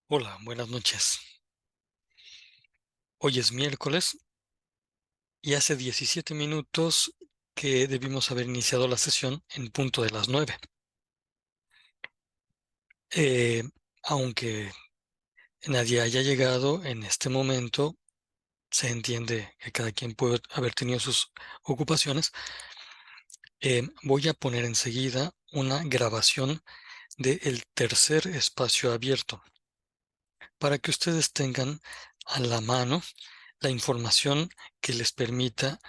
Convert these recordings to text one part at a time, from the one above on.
Hola, buenas noches. Hoy es miércoles y hace 17 minutos que debimos haber iniciado la sesión en punto de las 9. Eh, Aunque nadie haya llegado en este momento, se entiende que cada quien puede haber tenido sus ocupaciones. Voy a poner enseguida una grabación del tercer espacio abierto para que ustedes tengan a la mano la información que les permita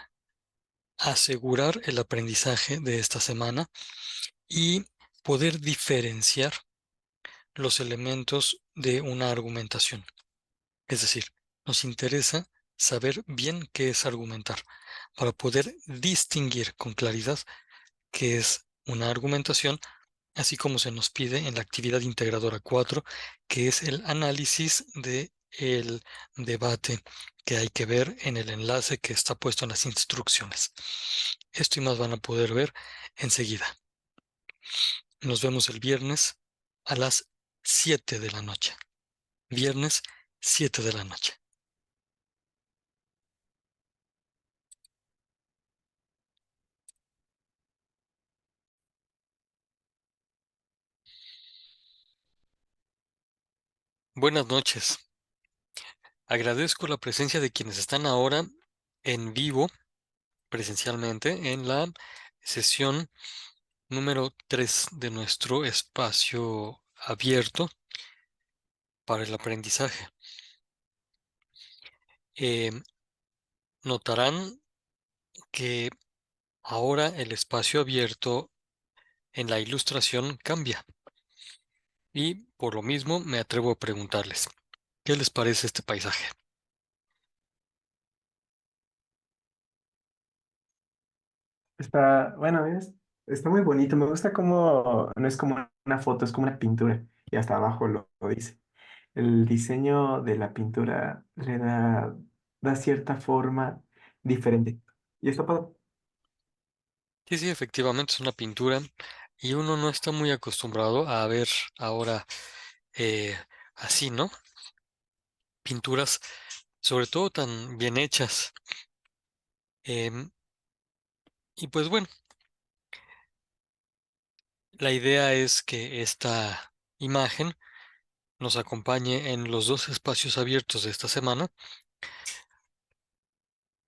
asegurar el aprendizaje de esta semana y poder diferenciar los elementos de una argumentación. Es decir, nos interesa saber bien qué es argumentar para poder distinguir con claridad qué es una argumentación, así como se nos pide en la actividad integradora 4, que es el análisis de el debate que hay que ver en el enlace que está puesto en las instrucciones. Esto y más van a poder ver enseguida. Nos vemos el viernes a las 7 de la noche. Viernes 7 de la noche. Buenas noches. Agradezco la presencia de quienes están ahora en vivo, presencialmente, en la sesión número 3 de nuestro espacio abierto para el aprendizaje. Eh, Notarán que ahora el espacio abierto en la ilustración cambia y por lo mismo me atrevo a preguntarles, ¿qué les parece este paisaje? Está muy bonito. Me gusta cómo no es como una foto, es como una pintura. Y hasta abajo lo dice. El diseño de la pintura da cierta forma diferente. Y está padre. Sí, sí, efectivamente es una pintura y uno no está muy acostumbrado a ver ahora eh, así, ¿no? Pinturas, sobre todo tan bien hechas. Em, y pues bueno, la idea es que esta imagen nos acompañe en los dos espacios abiertos de esta semana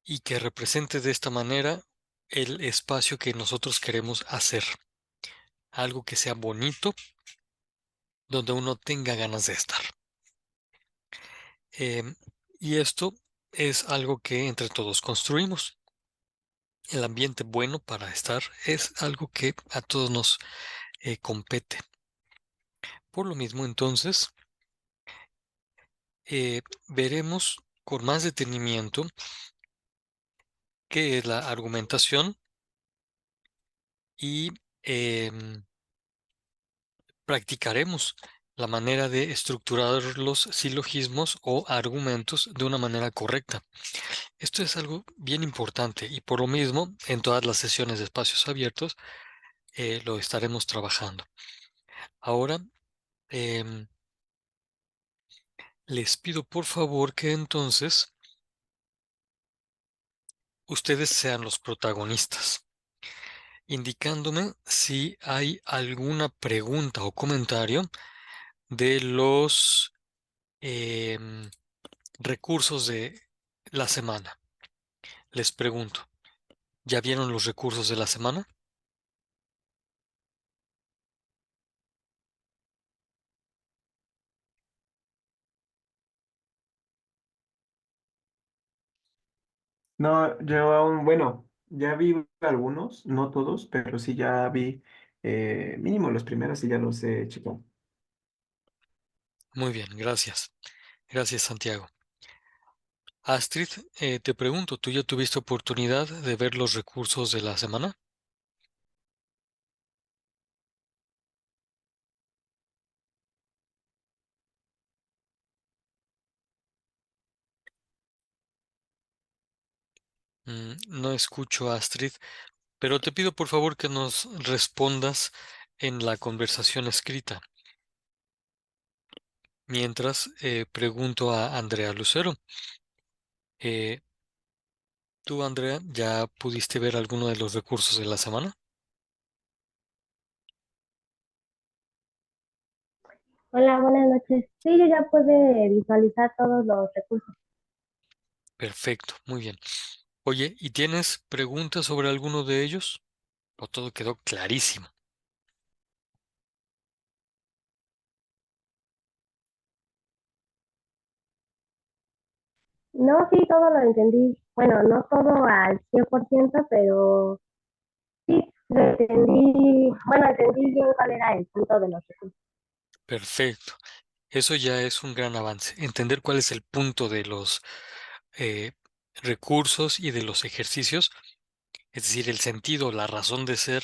y que represente de esta manera el espacio que nosotros queremos hacer. Algo que sea bonito, donde uno tenga ganas de estar. Em, y esto es algo que entre todos construimos. El ambiente bueno para estar es algo que a todos nos compete. Por lo mismo, entonces, veremos con más detenimiento qué es la argumentación y em, practicaremos la manera de estructurar los silogismos o argumentos de una manera correcta. Esto es algo bien importante y por lo mismo en todas las sesiones de espacios abiertos lo estaremos trabajando. Ahora em, les pido por favor que entonces ustedes sean los protagonistas, indicándome si hay alguna pregunta o comentario de los em, recursos de la semana. Les pregunto, ¿ya vieron los recursos de la semana? No, yo aún, bueno, ya vi algunos, no todos, pero sí ya vi mínimo los primeros y ya los he checado. Muy bien, gracias. Gracias, Santiago. Astrid, te pregunto, ¿tú ya tuviste oportunidad de ver los recursos de la semana? No escucho a Astrid, pero te pido por favor que nos respondas en la conversación escrita. Mientras pregunto a Andrea Lucero. Eh, ¿Tú, Andrea, ya pudiste ver alguno de los recursos de la semana? Hola, buenas noches. Sí, yo ya pude visualizar todos los recursos. Perfecto, muy bien. Oye, ¿y tienes preguntas sobre alguno de ellos? ¿O todo quedó clarísimo? No, sí, todo lo entendí. Bueno, no todo al 100%, pero sí, lo entendí. Bueno, entendí bien cuál era el punto de los recursos. Perfecto. Eso ya es un gran avance. Entender cuál es el punto de los eh, recursos y de los ejercicios, es decir, el sentido, la razón de ser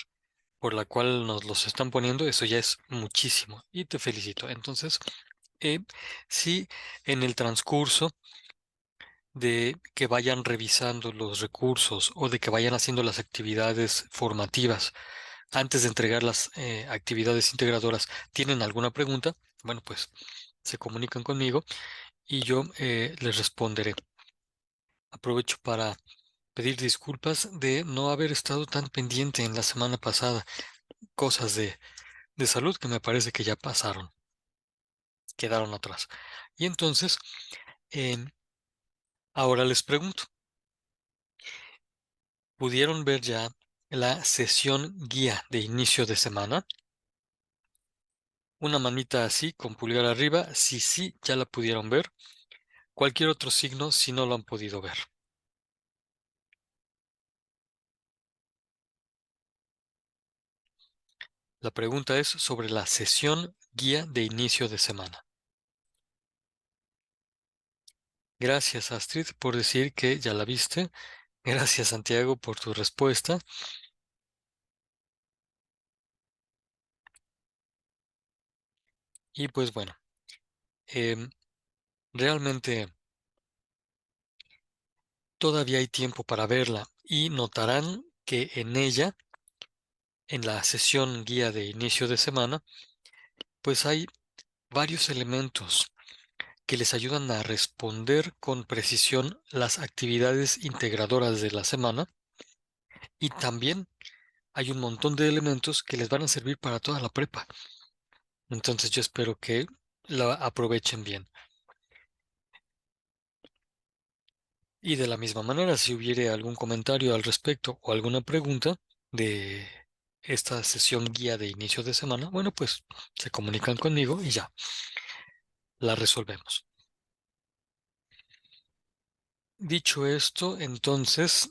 por la cual nos los están poniendo, eso ya es muchísimo. Y te felicito. Entonces, eh, sí, en el transcurso de que vayan revisando los recursos o de que vayan haciendo las actividades formativas antes de entregar las actividades integradoras, ¿tienen alguna pregunta? Bueno, pues se comunican conmigo y yo les responderé. Aprovecho para pedir disculpas de no haber estado tan pendiente en la semana pasada. Cosas de salud que me parece que ya pasaron, quedaron atrás. Y entonces, em, ahora les pregunto, ¿pudieron ver ya la sesión guía de inicio de semana? Una manita así, con pulgar arriba, si sí, ya la pudieron ver. Cualquier otro signo si no lo han podido ver. La pregunta es sobre la sesión guía de inicio de semana. Gracias, Astrid, por decir que ya la viste. Gracias, Santiago, por tu respuesta. Y pues bueno, em, realmente todavía hay tiempo para verla y notarán que en ella, en la sesión guía de inicio de semana, pues hay varios elementos que les ayudan a responder con precisión las actividades integradoras de la semana y también hay un montón de elementos que les van a servir para toda la prepa. Entonces yo espero que la aprovechen bien. Y de la misma manera, si hubiere algún comentario al respecto o alguna pregunta de esta sesión guía de inicio de semana, bueno, pues se comunican conmigo y ya la resolvemos. Dicho esto, entonces,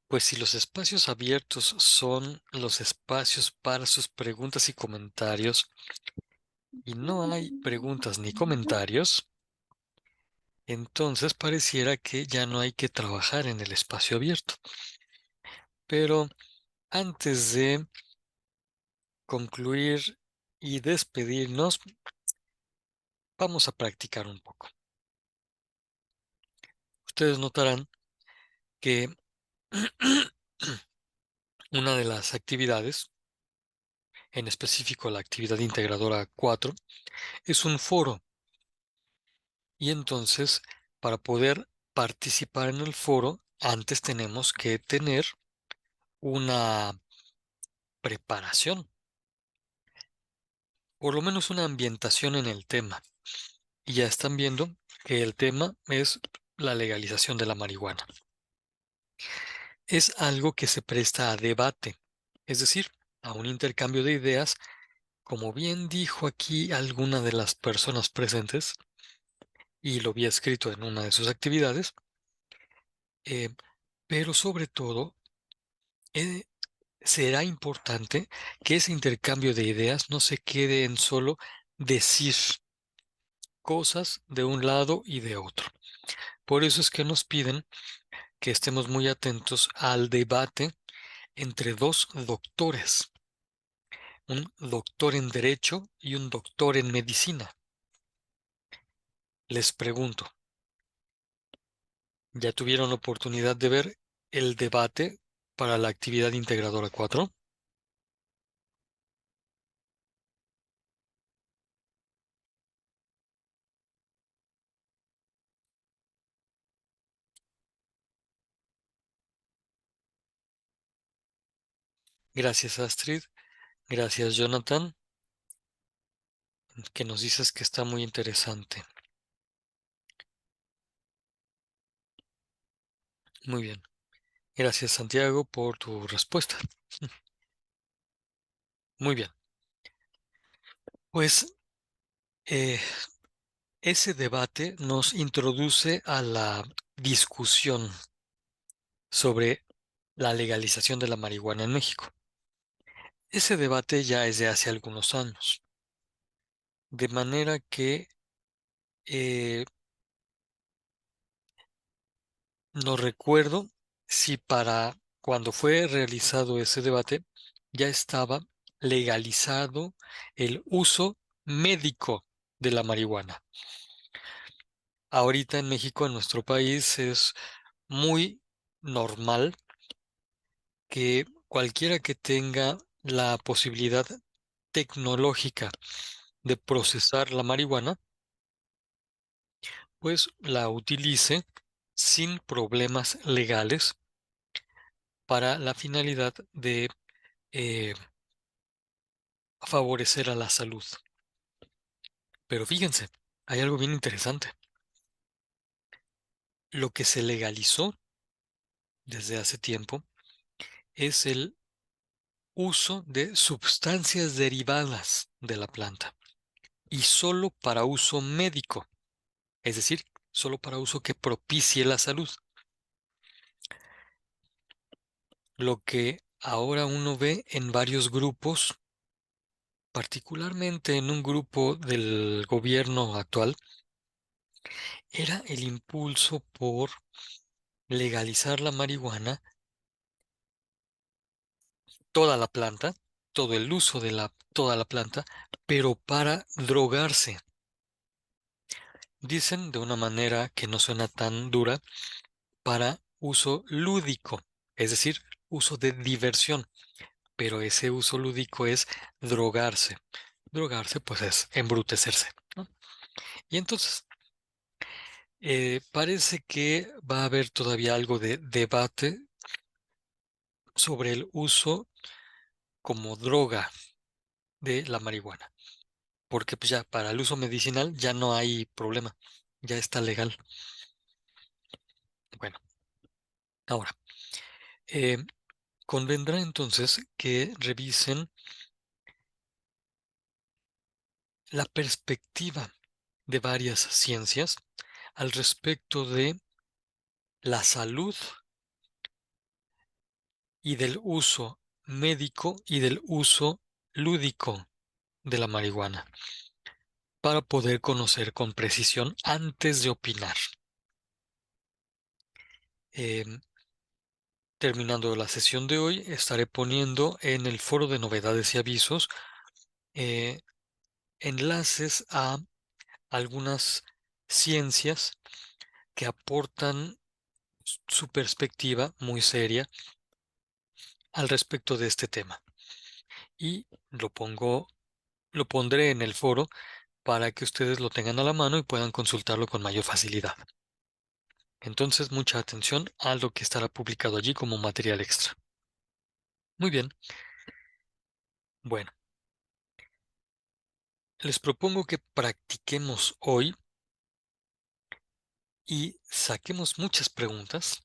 pues si los espacios abiertos son los espacios para sus preguntas y comentarios y no hay preguntas ni comentarios, entonces pareciera que ya no hay que trabajar en el espacio abierto. Pero antes de concluir y despedirnos, vamos a practicar un poco. Ustedes notarán que una de las actividades, en específico la actividad integradora 4, es un foro. Y entonces, para poder participar en el foro, antes tenemos que tener una preparación, por lo menos una ambientación en el tema. Y ya están viendo que el tema es la legalización de la marihuana. Es algo que se presta a debate, es decir, a un intercambio de ideas, como bien dijo aquí alguna de las personas presentes, y lo había escrito en una de sus actividades, eh, pero sobre todo eh, será importante que ese intercambio de ideas no se quede en solo decir cosas de un lado y de otro. Por eso es que nos piden que estemos muy atentos al debate entre dos doctores, un doctor en Derecho y un doctor en Medicina. Les pregunto, ¿ya tuvieron oportunidad de ver el debate para la actividad integradora 4? Gracias, Astrid. Gracias, Jonathan, que nos dices que está muy interesante. Muy bien. Gracias, Santiago, por tu respuesta. Muy bien. Pues eh, ese debate nos introduce a la discusión sobre la legalización de la marihuana en México. Ese debate ya es de hace algunos años, de manera que eh, no recuerdo si para cuando fue realizado ese debate ya estaba legalizado el uso médico de la marihuana. Ahorita en México, en nuestro país, es muy normal que cualquiera que tenga la posibilidad tecnológica de procesar la marihuana, pues la utilice sin problemas legales para la finalidad de eh, favorecer a la salud. Pero fíjense, hay algo bien interesante. Lo que se legalizó desde hace tiempo es el uso de sustancias derivadas de la planta y solo para uso médico, es decir, solo para uso que propicie la salud. Lo que ahora uno ve en varios grupos, particularmente en un grupo del gobierno actual, era el impulso por legalizar la marihuana, toda la planta, todo el uso de toda la planta, pero para drogarse. Dicen de una manera que no suena tan dura, para uso lúdico, es decir, uso de diversión, pero ese uso lúdico es drogarse. Drogarse, pues es embrutecerse, ¿no? Y entonces, parece que va a haber todavía algo de debate sobre el uso como droga de la marihuana, porque pues ya para el uso medicinal ya no hay problema, ya está legal. Bueno, ahora, eh, convendrá entonces que revisen la perspectiva de varias ciencias al respecto de la salud y del uso médico y del uso lúdico de la marihuana para poder conocer con precisión antes de opinar. Em, Terminando la sesión de hoy, estaré poniendo en el foro de novedades y avisos eh, enlaces a algunas ciencias que aportan su perspectiva muy seria al respecto de este tema. Y lo pondré en el foro para que ustedes lo tengan a la mano y puedan consultarlo con mayor facilidad. Entonces, mucha atención a lo que estará publicado allí como material extra. Muy bien, bueno, les propongo que practiquemos hoy y saquemos muchas preguntas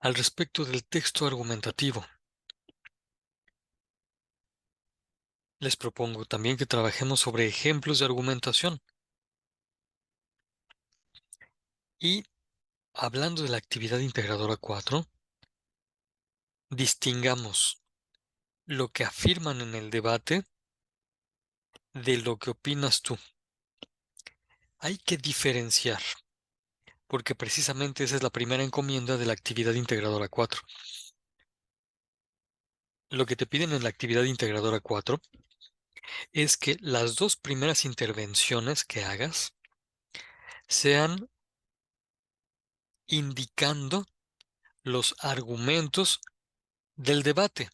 al respecto del texto argumentativo. Les propongo también que trabajemos sobre ejemplos de argumentación y, hablando de la actividad integradora 4, distingamos lo que afirman en el debate de lo que opinas tú. Hay que diferenciar, porque precisamente esa es la primera encomienda de la actividad integradora 4. Lo que te piden en la actividad integradora 4 es que las dos primeras intervenciones que hagas sean indicando los argumentos del debate,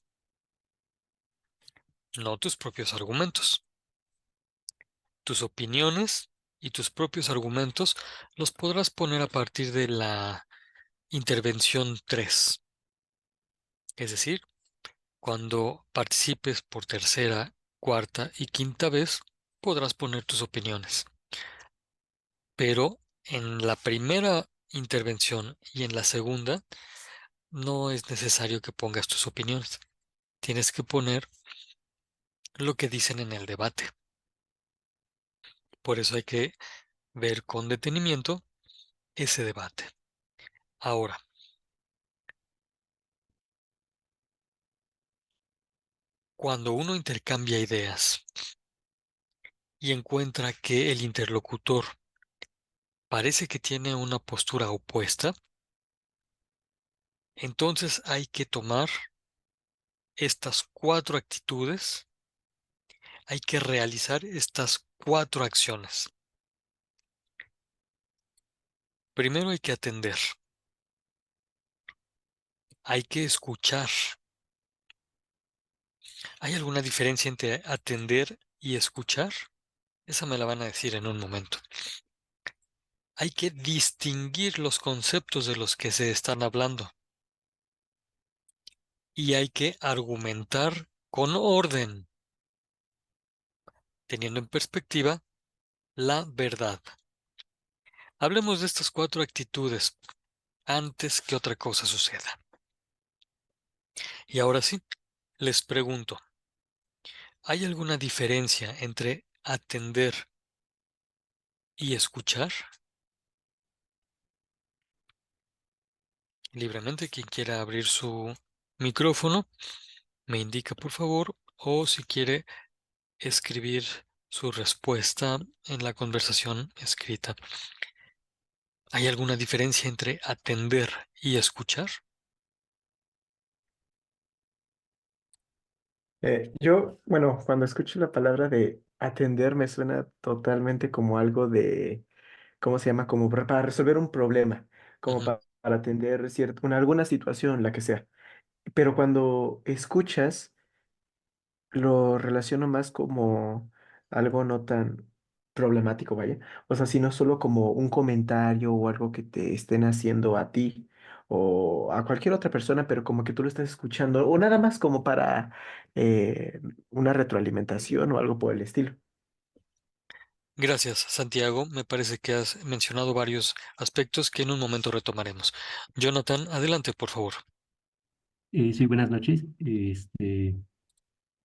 no tus propios argumentos. Tus opiniones y tus propios argumentos los podrás poner a partir de la intervención 3, es decir, Cuando participes por tercera, cuarta y quinta vez, podrás poner tus opiniones. Pero en la primera intervención y en la segunda, no es necesario que pongas tus opiniones. Tienes que poner lo que dicen en el debate. Por eso hay que ver con detenimiento ese debate. Ahora, cuando uno intercambia ideas y encuentra que el interlocutor parece que tiene una postura opuesta, entonces hay que tomar estas 4 actitudes, hay que realizar estas 4 acciones. Primero hay que atender, hay que escuchar. ¿Hay alguna diferencia entre atender y escuchar? Esa me la van a decir en un momento. Hay que distinguir los conceptos de los que se están hablando y hay que argumentar con orden, teniendo en perspectiva la verdad. Hablemos de estas 4 actitudes antes que otra cosa suceda. Y ahora sí, les pregunto, ¿hay alguna diferencia entre atender y escuchar? Libremente, quien quiera abrir su micrófono, me indica por favor, o si quiere escribir su respuesta en la conversación escrita. ¿Hay alguna diferencia entre atender y escuchar? Bueno, cuando escucho la palabra de atender me suena totalmente como algo de, ¿cómo se llama? Como para resolver un problema, como Ujú. para atender alguna situación, la que sea. Pero cuando escuchas, lo relaciono más como algo no tan problemático, vaya. O sea, sino solo como un comentario o algo que te estén haciendo a ti o a cualquier otra persona, pero como que tú lo estás escuchando, o nada más como para eh, una retroalimentación o algo por el estilo. Gracias, Santiago. Me parece que has mencionado varios aspectos que en un momento retomaremos. Jonathan, adelante, por favor. Sí, buenas noches.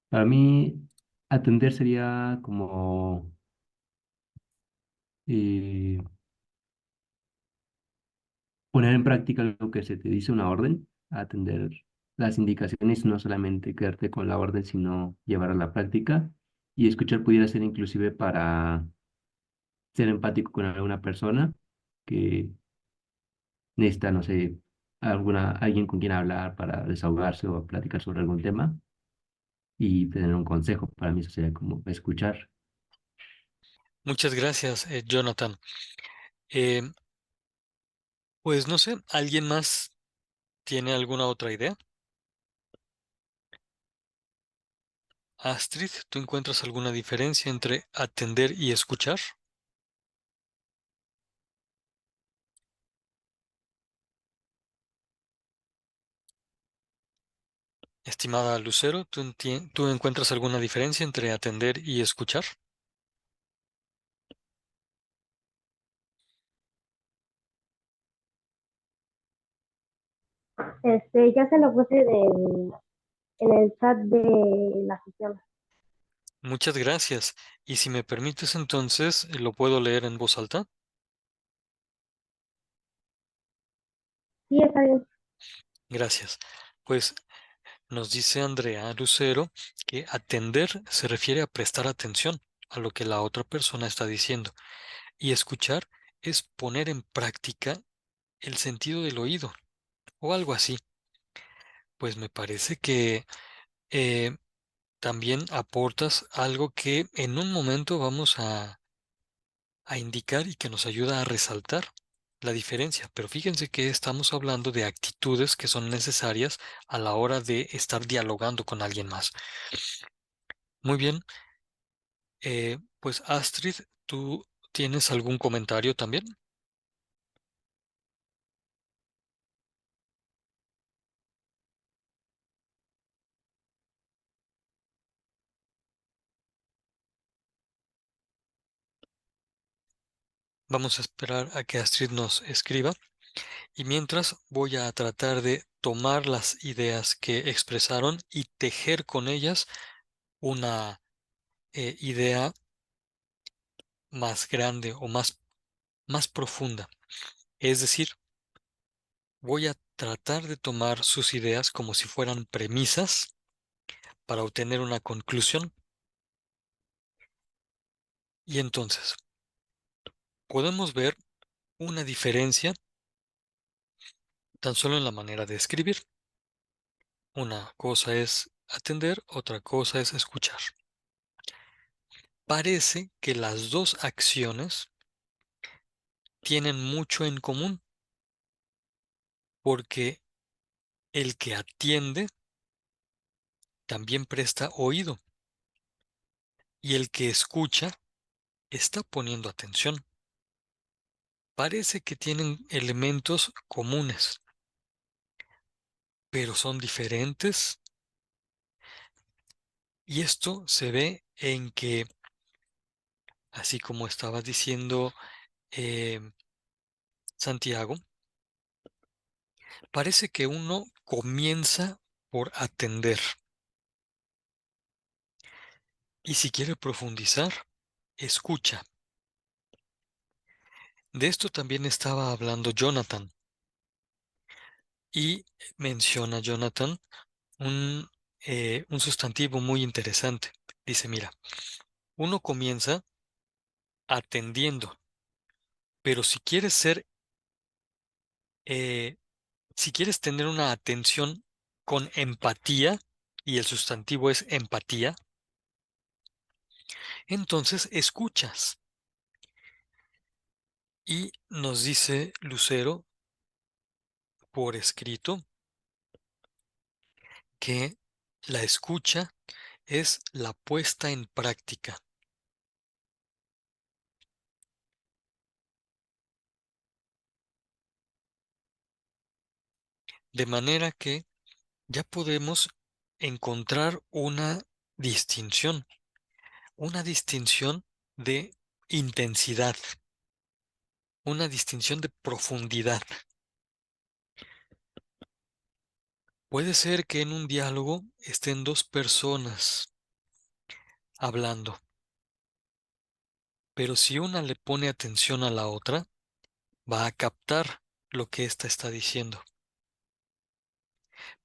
Para mí, atender sería como eh, poner en práctica lo que se te dice una orden, atender las indicaciones, no solamente quedarte con la orden, sino llevar a la práctica. Y escuchar pudiera ser inclusive para ser empático con alguna persona que necesita, no sé, alguien con quien hablar para desahogarse o platicar sobre algún tema y tener un consejo. Para mí eso sería como escuchar. Muchas gracias, Jonathan. Eh, pues no sé, ¿alguien más tiene alguna otra idea? Astrid, ¿tú encuentras alguna diferencia entre atender y escuchar? Estimada Lucero, ¿tú encuentras alguna diferencia entre atender y escuchar? Ya se lo puse en el chat de la sesión. Muchas gracias. Y si me permites entonces, ¿lo puedo leer en voz alta? Sí, está bien. Gracias. Pues nos dice Andrea Lucero que atender se refiere a prestar atención a lo que la otra persona está diciendo y escuchar es poner en práctica el sentido del oído o algo así. Pues me parece que eh, también aportas algo que en un momento vamos a indicar y que nos ayuda a resaltar la diferencia. Pero fíjense que estamos hablando de actitudes que son necesarias a la hora de estar dialogando con alguien más. Muy bien, pues Astrid, ¿tú tienes algún comentario también? Vamos a esperar a que Astrid nos escriba y mientras voy a tratar de tomar las ideas que expresaron y tejer con ellas una idea más grande o más profunda. Es decir, voy a tratar de tomar sus ideas como si fueran premisas para obtener una conclusión. Y entonces, podemos ver una diferencia tan solo en la manera de escribir. Una cosa es atender, otra cosa es escuchar. Parece que las dos acciones tienen mucho en común, porque el que atiende también presta oído y el que escucha está poniendo atención. Parece que tienen elementos comunes, pero son diferentes, y esto se ve en que, así como estaba diciendo eh, Santiago, parece que uno comienza por atender y si quiere profundizar, escucha. De esto también estaba hablando Jonathan y menciona Jonathan un sustantivo muy interesante. Dice, mira, uno comienza atendiendo, pero eh, si quieres tener una atención con empatía, y el sustantivo es empatía, entonces escuchas. Y nos dice Lucero por escrito que la escucha es la puesta en práctica. De manera que ya podemos encontrar una distinción de intensidad, una distinción de profundidad. Puede ser que en un diálogo estén dos personas hablando, pero si una le pone atención a la otra, va a captar lo que ésta está diciendo.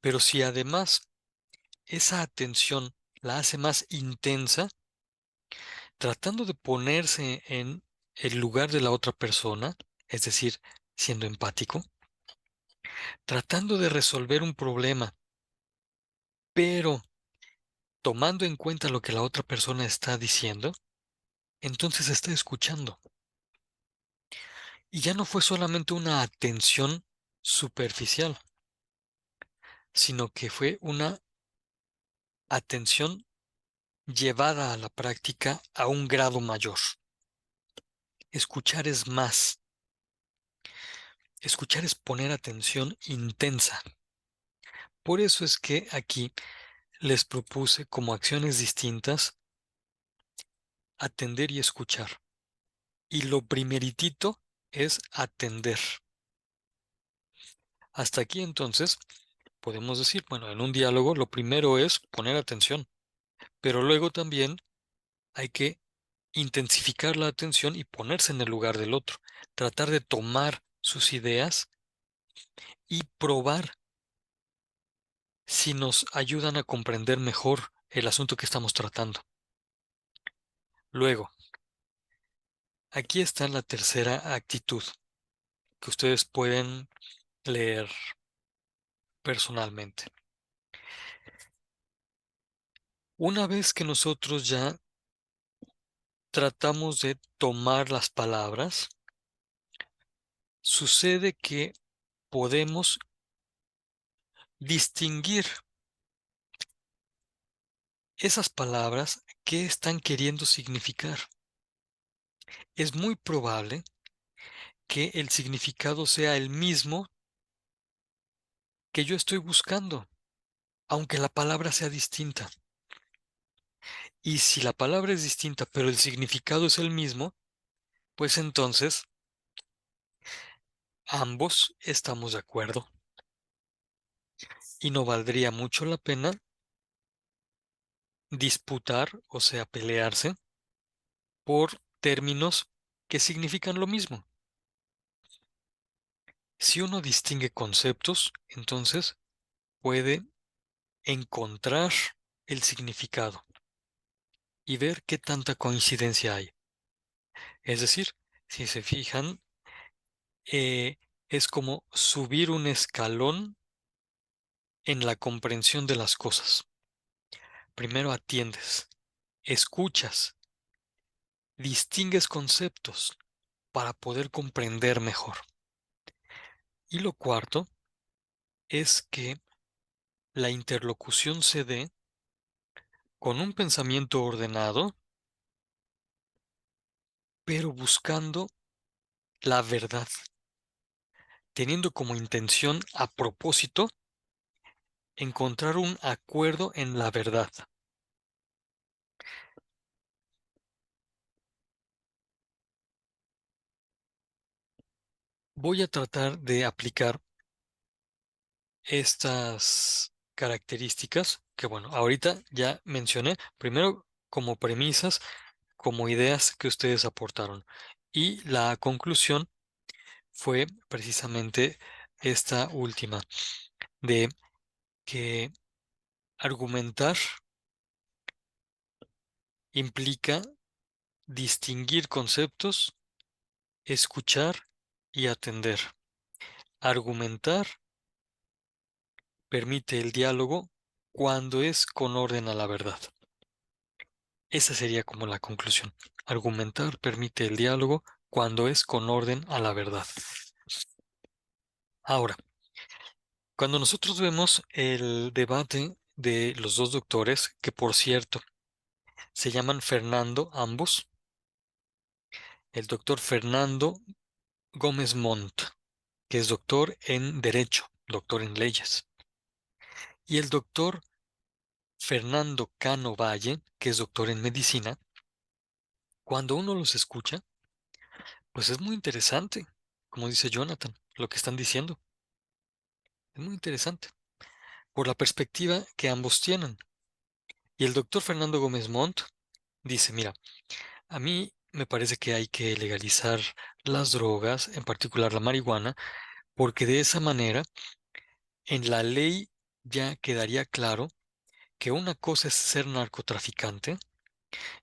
Pero si además esa atención la hace más intensa, tratando de ponerse en el lugar de la otra persona, es decir, siendo empático, tratando de resolver un problema, pero tomando en cuenta lo que la otra persona está diciendo, entonces está escuchando. Y ya no fue solamente una atención superficial, sino que fue una atención llevada a la práctica a un grado mayor. Escuchar es más. Escuchar es poner atención intensa. Por eso es que aquí les propuse como acciones distintas atender y escuchar. Y lo primeritito es atender. Hasta aquí entonces podemos decir, bueno, en un diálogo lo primero es poner atención, pero luego también hay que intensificar la atención y ponerse en el lugar del otro, tratar de tomar sus ideas y probar si nos ayudan a comprender mejor el asunto que estamos tratando. Luego, aquí está la tercera actitud que ustedes pueden leer personalmente. Una vez que nosotros ya tratamos de tomar las palabras, sucede que podemos distinguir esas palabras qué están queriendo significar. Es muy probable que el significado sea el mismo que yo estoy buscando, aunque la palabra sea distinta. Y si la palabra es distinta, pero el significado es el mismo, pues entonces Ambos estamos de acuerdo y no valdría mucho la pena disputar, o sea, pelearse por términos que significan lo mismo. Si uno distingue conceptos, entonces puede encontrar el significado y ver qué tanta coincidencia hay. Es decir, si se fijan, es como subir un escalón en la comprensión de las cosas. Primero atiendes, escuchas, distingues conceptos para poder comprender mejor. Y lo cuarto es que la interlocución se dé con un pensamiento ordenado, pero buscando la verdad, teniendo como intención a propósito encontrar un acuerdo en la verdad. Voy a tratar de aplicar estas características que, bueno, ahorita ya mencioné, primero como premisas, como ideas que ustedes aportaron. Y la conclusión fue precisamente esta última, de que argumentar implica distinguir conceptos, escuchar y atender. Argumentar permite el diálogo cuando es con orden a la verdad. Esa sería como la conclusión. Argumentar permite el diálogo cuando es con orden a la verdad. Ahora, cuando nosotros vemos el debate de los dos doctores, que por cierto se llaman Fernando ambos, el doctor Fernando Gómez Montt, que es doctor en Derecho, doctor en Leyes, y el doctor Fernando Cano Valle, que es doctor en Medicina, cuando uno los escucha, pues es muy interesante, como dice Jonathan, lo que están diciendo. Es muy interesante, por la perspectiva que ambos tienen. Y el doctor Fernando Gómez Montt dice, mira, a mí me parece que hay que legalizar las drogas, en particular la marihuana, porque de esa manera en la ley ya quedaría claro que una cosa es ser narcotraficante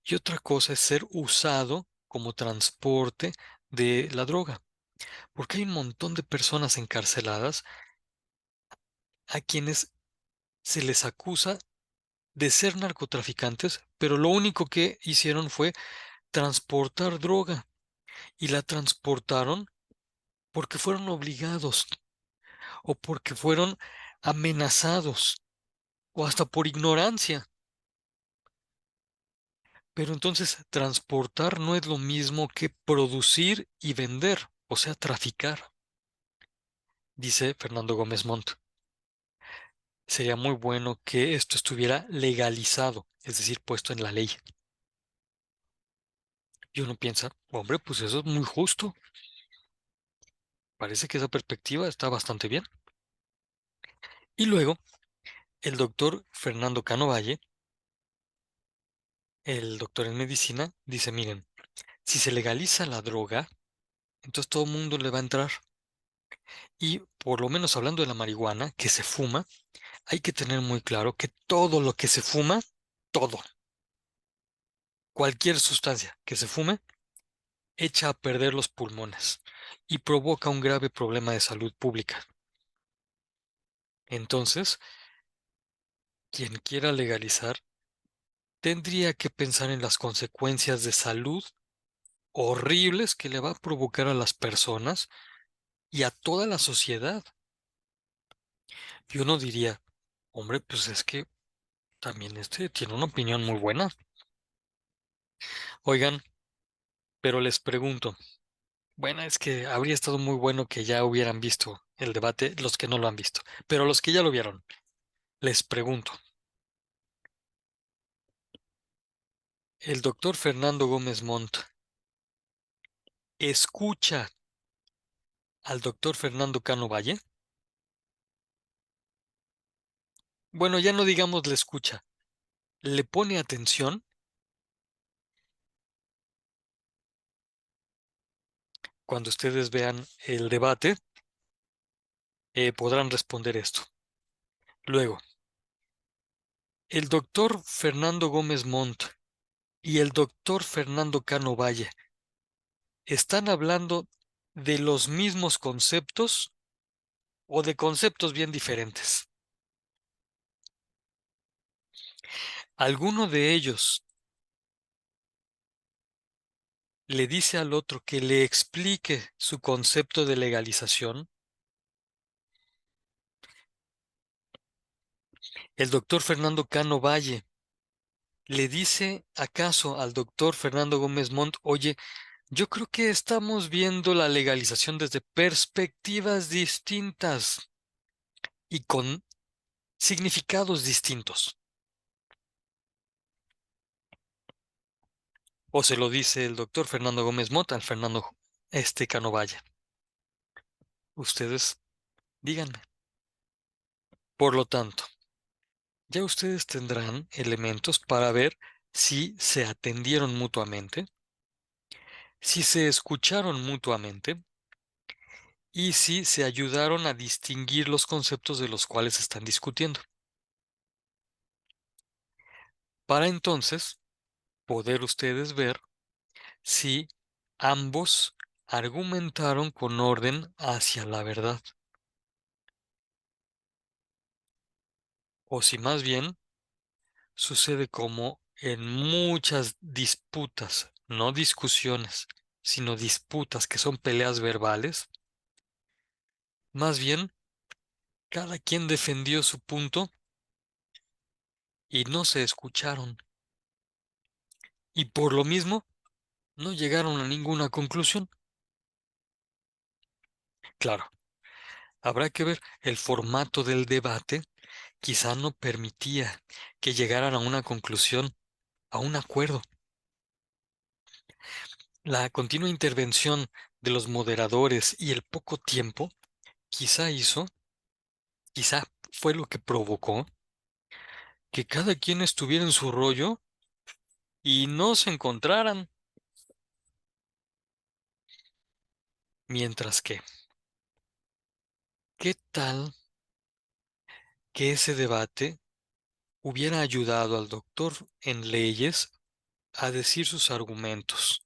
y otra cosa es ser usado como transporte de la droga, porque hay un montón de personas encarceladas a quienes se les acusa de ser narcotraficantes, pero lo único que hicieron fue transportar droga y la transportaron porque fueron obligados o porque fueron amenazados o hasta por ignorancia. Pero entonces transportar no es lo mismo que producir y vender, o sea, traficar, dice Fernando Gómez Montt. Sería muy bueno que esto estuviera legalizado, es decir, puesto en la ley. Y uno piensa, hombre, pues eso es muy justo. Parece que esa perspectiva está bastante bien. Y luego, el doctor Fernando Cano Valle, el doctor en medicina, dice, miren, si se legaliza la droga, entonces todo el mundo le va a entrar. Y por lo menos hablando de la marihuana, que se fuma, hay que tener muy claro que todo lo que se fuma, todo, cualquier sustancia que se fume, echa a perder los pulmones y provoca un grave problema de salud pública. Entonces, quien quiera legalizar tendría que pensar en las consecuencias de salud horribles que le va a provocar a las personas y a toda la sociedad. Y uno diría, hombre, pues es que también este tiene una opinión muy buena. Oigan, pero les pregunto, bueno, es que habría estado muy bueno que ya hubieran visto el debate los que no lo han visto, pero los que ya lo vieron, les pregunto, el doctor Fernando Gómez Montt escucha al doctor Fernando Cano Valle? Bueno, ya no digamos le escucha, le pone atención. Cuando ustedes vean el debate, podrán responder esto. Luego, el doctor Fernando Gómez Montt y el doctor Fernando Cano Valle están hablando de los mismos conceptos o de conceptos bien diferentes. ¿Alguno de ellos le dice al otro que le explique su concepto de legalización? ¿El doctor Fernando Cano Valle le dice acaso al doctor Fernando Gómez Montt, oye, yo creo que estamos viendo la legalización desde perspectivas distintas y con significados distintos? ¿O se lo dice el doctor Fernando Gómez Mota al Fernando Cano Valle? Ustedes díganme. Por lo tanto, ya ustedes tendrán elementos para ver si se atendieron mutuamente, si se escucharon mutuamente y si se ayudaron a distinguir los conceptos de los cuales están discutiendo. Para entonces poder ustedes ver si ambos argumentaron con orden hacia la verdad, o si más bien sucede como en muchas disputas, no discusiones, sino disputas que son peleas verbales, más bien cada quien defendió su punto y no se escucharon, y por lo mismo no llegaron a ninguna conclusión. Claro, habrá que ver el formato del debate, quizá no permitía que llegaran a una conclusión, a un acuerdo. La continua intervención de los moderadores y el poco tiempo quizá hizo, quizá fue lo que provocó que cada quien estuviera en su rollo y no se encontraran. Mientras que, ¿qué tal que ese debate hubiera ayudado al doctor en leyes a decir sus argumentos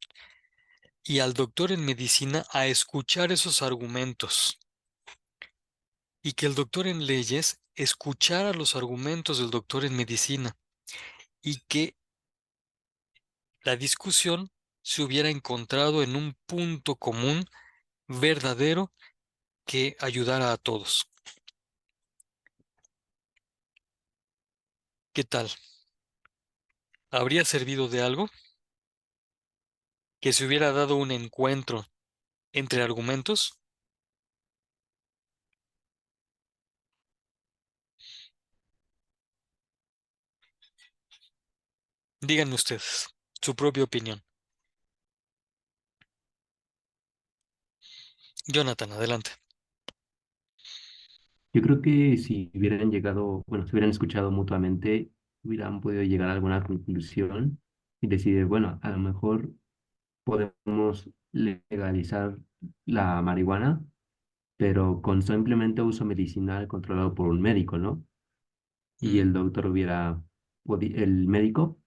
y al doctor en medicina a escuchar esos argumentos, y que el doctor en leyes escuchara los argumentos del doctor en medicina y que la discusión se hubiera encontrado en un punto común verdadero que ayudara a todos? ¿Qué tal? ¿Habría servido de algo que se hubiera dado un encuentro entre argumentos? Díganme ustedes su propia opinión. Jonathan, adelante. Yo creo que si hubieran llegado, bueno, si hubieran escuchado mutuamente, hubieran podido llegar a alguna conclusión y decidir, bueno, a lo mejor podemos legalizar la marihuana, pero con simplemente uso medicinal controlado por un médico, ¿no? Y Mm, el doctor el médico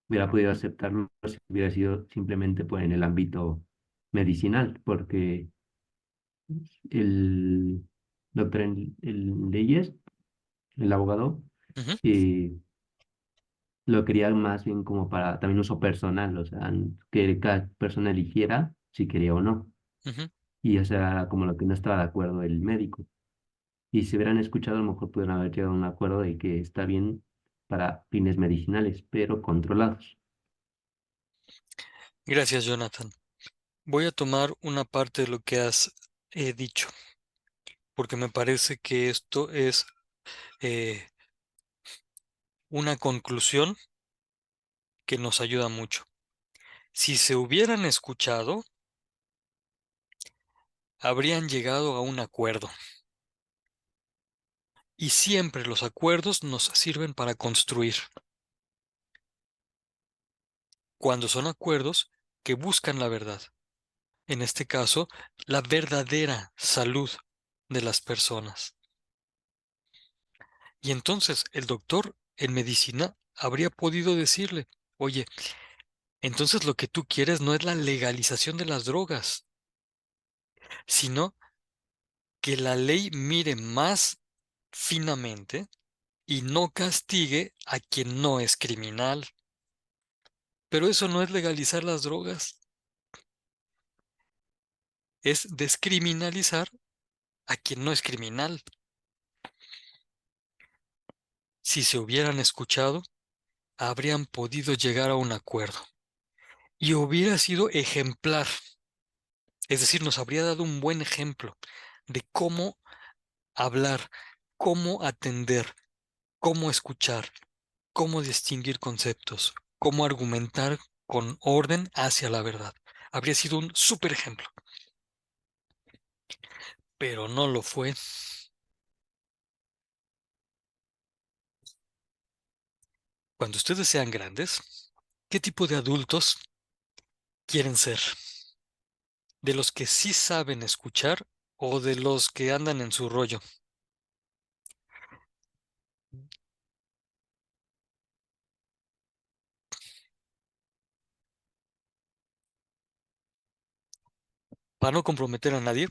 hubiera podido aceptarlo si hubiera sido simplemente pues, en el ámbito medicinal, porque el doctor en leyes, el abogado, ujú, eh, lo quería más bien como para también uso personal, o sea, que cada persona eligiera si quería o no. ujú. Y o sea, como lo que no estaba de acuerdo el médico. Y si hubieran escuchado, a lo mejor pudieran haber llegado a un acuerdo de que está bien para fines medicinales, pero controlados. Gracias, Jonathan. Voy a tomar una parte de lo que has dicho, porque me parece que esto es eh, una conclusión que nos ayuda mucho. Si se hubieran escuchado, habrían llegado a un acuerdo. Y siempre los acuerdos nos sirven para construir. Cuando son acuerdos que buscan la verdad. En este caso, la verdadera salud de las personas. Y entonces el doctor en medicina habría podido decirle, oye, entonces lo que tú quieres no es la legalización de las drogas, sino que la ley mire más finamente y no castigue a quien no es criminal. Pero eso no es legalizar las drogas, es descriminalizar a quien no es criminal. Si se hubieran escuchado, habrían podido llegar a un acuerdo y hubiera sido ejemplar. Es decir, nos habría dado un buen ejemplo de cómo hablar, cómo atender, cómo escuchar, cómo distinguir conceptos, cómo argumentar con orden hacia la verdad. Habría sido un súper ejemplo, pero no lo fue. Cuando ustedes sean grandes, ¿qué tipo de adultos quieren ser? ¿De los que sí saben escuchar o de los que andan en su rollo? Para no comprometer a nadie,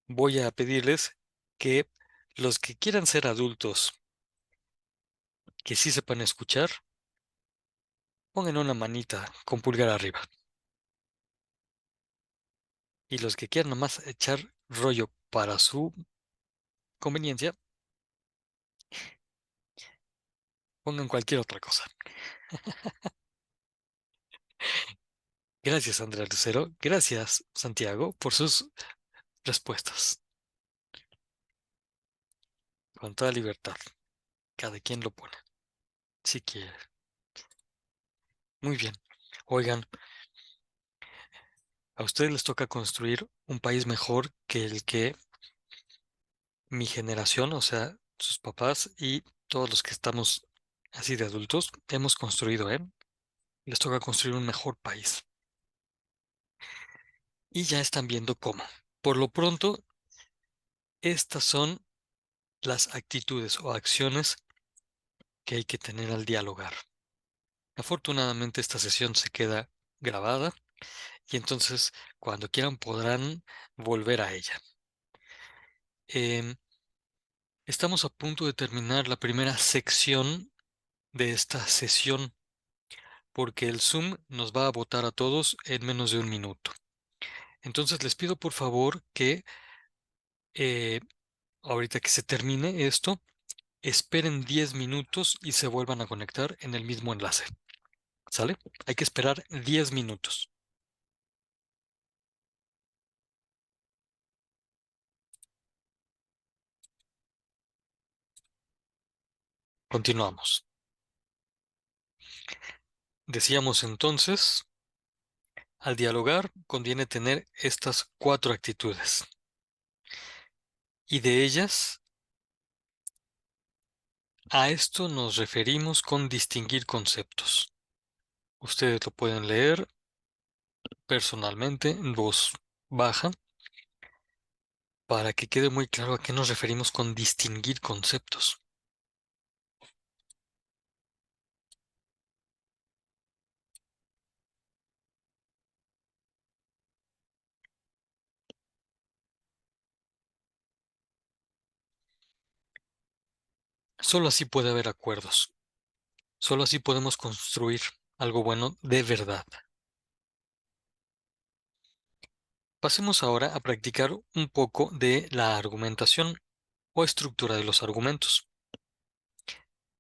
voy a pedirles que los que quieran ser adultos que sí sepan escuchar, pongan una manita con pulgar arriba. Y los que quieran nomás echar rollo para su conveniencia, pongan cualquier otra cosa. Gracias, Andrea Lucero. Gracias, Santiago, por sus respuestas. Con toda libertad. Cada quien lo pone, si quiere. Muy bien. Oigan, a ustedes les toca construir un país mejor que el que mi generación, o sea, sus papás y todos los que estamos así de adultos, hemos construido, ¿eh? Les toca construir un mejor país. Y ya están viendo cómo. Por lo pronto, estas son las actitudes o acciones que hay que tener al dialogar. Afortunadamente, esta sesión se queda grabada y entonces cuando quieran podrán volver a ella. Em, Estamos a punto de terminar la primera sección de esta sesión porque el Zoom nos va a botar a todos en menos de un minuto. Entonces les pido por favor que eh, ahorita que se termine esto, esperen 10 minutos y se vuelvan a conectar en el mismo enlace. ¿Sale? Hay que esperar 10 minutos. Continuamos. Decíamos entonces, al dialogar conviene tener estas 4 actitudes. Y de ellas, a esto nos referimos con distinguir conceptos. Ustedes lo pueden leer personalmente en voz baja para que quede muy claro a qué nos referimos con distinguir conceptos. Solo así puede haber acuerdos. Solo así podemos construir algo bueno de verdad. Pasemos ahora a practicar un poco de la argumentación o estructura de los argumentos.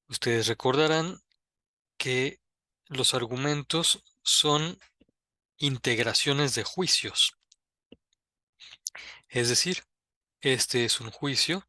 Ustedes recordarán que los argumentos son integraciones de juicios. Es decir, este es un juicio,